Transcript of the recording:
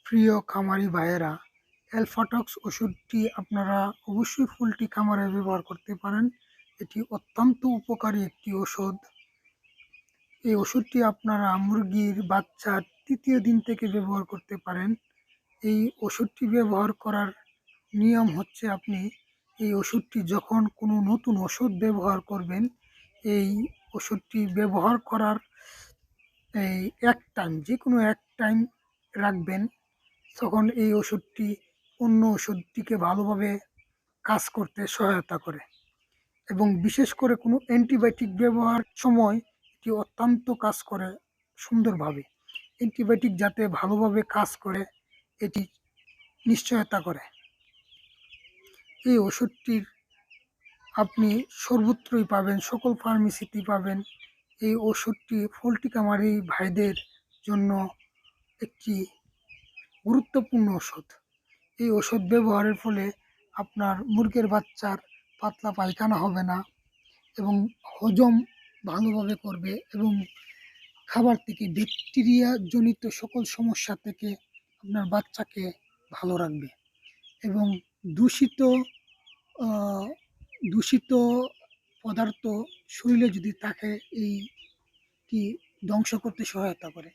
প্রিয় খামারি ভাইয়েরা, অ্যালফাটক্স ওষুধটি আপনারা অবশ্যই পোল্ট্রি খামারে ব্যবহার করতে পারেন। এটি অত্যন্ত উপকারী একটি ওষুধ। এই ওষুধটি আপনারা মুরগির বাচ্চার ৩য় দিন থেকে ব্যবহার করতে পারেন। এই ওষুধটি ব্যবহার করার নিয়ম হচ্ছে, আপনি এই ওষুধটি যখন কোনো নতুন ওষুধ ব্যবহার করবেন, এই ওষুধটি ব্যবহার করার এই যেকোনো এক টাইম রাখবেন। তখন এই ওষুধটি অন্য ওষুধটিকে ভালোভাবে কাজ করতে সহায়তা করে, এবং বিশেষ করে কোনো অ্যান্টিবায়োটিক ব্যবহার সময় এটি অত্যন্ত কাজ করে সুন্দরভাবে। অ্যান্টিবায়োটিক যাতে ভালোভাবে কাজ করে, এটি নিশ্চয়তা করে। এই ওষুধটির আপনি সর্বত্রই পাবেন, সকল ফার্মেসিতেই পাবেন। এই ওষুধটি পোল্ট্রি খামারি ভাইদের জন্য একটি গুরুত্বপূর্ণ ওষুধ। এই ওষুধ ব্যবহারের ফলে আপনার মুরগির বাচ্চার পাতলা পায়খানা হবে না, এবং হজম ভালোভাবে করবে, এবং খাবার থেকে ব্যাকটেরিয়া জনিত সকল সমস্যা থেকে আপনার বাচ্চাকে ভালো রাখবে, এবং দূষিত আহ, দূষিত পদার্থ শরীরে যদি থাকে, এইটি ধ্বংস করতে সহায়তা করে।